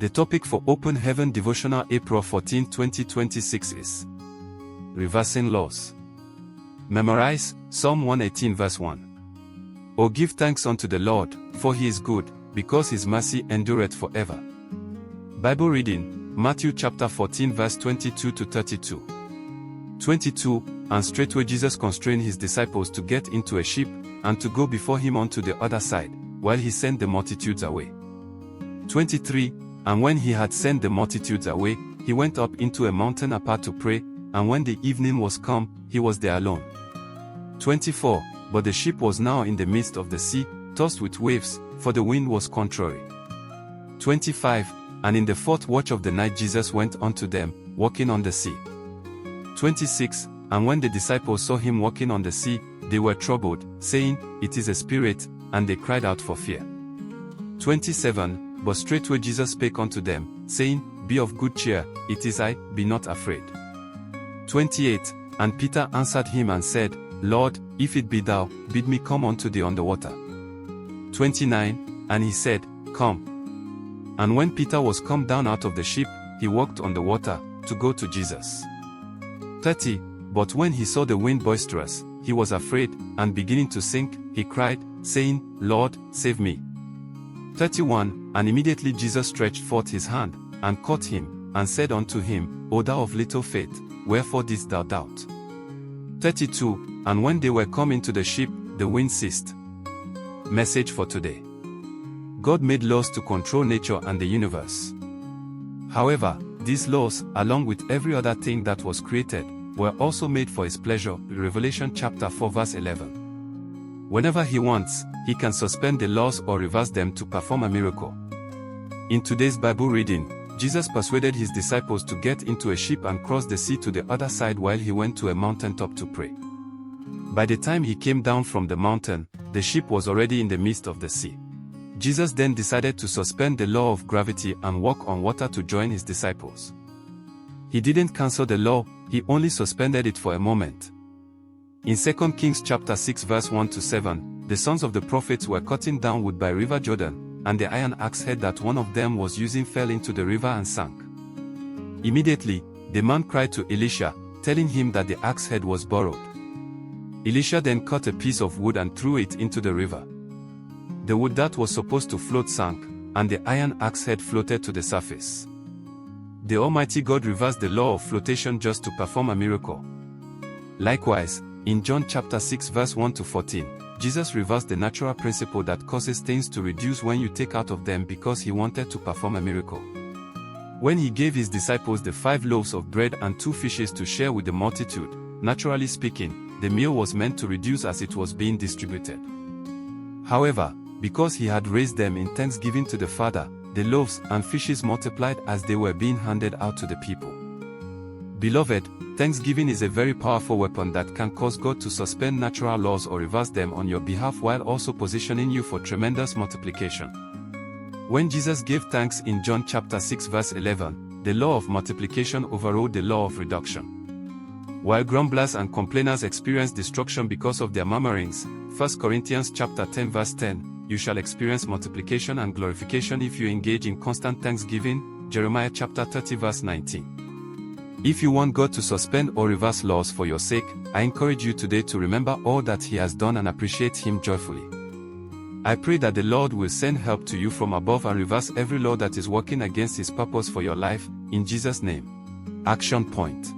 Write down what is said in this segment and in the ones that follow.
The topic for Open Heaven Devotional April 14, 2026 is Reversing Laws. Memorize Psalm 118 verse 1. O give thanks unto the Lord, for he is good, because his mercy endureth forever. Bible reading, Matthew chapter 14 verse 22 to 32. 22, And straightway Jesus constrained his disciples to get into a ship, and to go before him unto the other side, while he sent the multitudes away. 23, And when he had sent the multitudes away, he went up into a mountain apart to pray, and when the evening was come, he was there alone. 24, But the ship was now in the midst of the sea, tossed with waves, for the wind was contrary. 25, And in the fourth watch of the night Jesus went unto them, walking on the sea. 26, And when the disciples saw him walking on the sea, they were troubled, saying, It is a spirit, and they cried out for fear. 27, But straightway Jesus spake unto them, saying, Be of good cheer, it is I, be not afraid. 28, And Peter answered him and said, Lord, if it be thou, bid me come unto thee on the water. 29, And he said, Come. And when Peter was come down out of the ship, he walked on the water, to go to Jesus. 30, But when he saw the wind boisterous, he was afraid, and beginning to sink, he cried, saying, Lord, save me. 31, And immediately Jesus stretched forth his hand, and caught him, and said unto him, O thou of little faith, wherefore didst thou doubt? 32, And when they were come into the ship, the wind ceased. Message for today. God made laws to control nature and the universe. However, these laws, along with every other thing that was created, were also made for his pleasure. Revelation chapter 4 verse 11. Whenever he wants, he can suspend the laws or reverse them to perform a miracle. In today's Bible reading, Jesus persuaded his disciples to get into a ship and cross the sea to the other side while he went to a mountaintop to pray. By the time he came down from the mountain, the ship was already in the midst of the sea. Jesus then decided to suspend the law of gravity and walk on water to join his disciples. He didn't cancel the law, he only suspended it for a moment. In 2 Kings chapter 6 verse 1 to 7, the sons of the prophets were cutting down wood by river Jordan, and the iron axe head that one of them was using fell into the river and sank. Immediately, the man cried to Elisha, telling him that the axe head was borrowed. Elisha then cut a piece of wood and threw it into the river. The wood that was supposed to float sank, and the iron axe head floated to the surface. The Almighty God reversed the law of flotation just to perform a miracle. Likewise, in John chapter 6 verse 1 to 14, Jesus reversed the natural principle that causes things to reduce when you take out of them because he wanted to perform a miracle. When he gave his disciples the 5 loaves of bread and 2 fishes to share with the multitude, naturally speaking, the meal was meant to reduce as it was being distributed. However, because he had raised them in thanksgiving to the Father, the loaves and fishes multiplied as they were being handed out to the people. Beloved, thanksgiving is a very powerful weapon that can cause God to suspend natural laws or reverse them on your behalf while also positioning you for tremendous multiplication. When Jesus gave thanks in John chapter 6 verse 11, the law of multiplication overrode the law of reduction. While grumblers and complainers experience destruction because of their murmurings, 1 Corinthians chapter 10 verse 10, you shall experience multiplication and glorification if you engage in constant thanksgiving, Jeremiah chapter 30 verse 19. If you want God to suspend or reverse laws for your sake, I encourage you today to remember all that he has done and appreciate him joyfully. I pray that the Lord will send help to you from above and reverse every law that is working against his purpose for your life, in Jesus' name. Action point.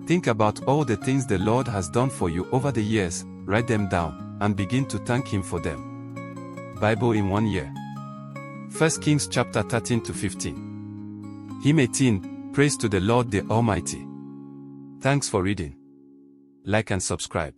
Think about all the things the Lord has done for you over the years, write them down, and begin to thank him for them. Bible in 1 year. 1 Kings chapter 13 to 15. Hymn 18. Praise to the Lord the Almighty. Thanks for reading. Like and subscribe.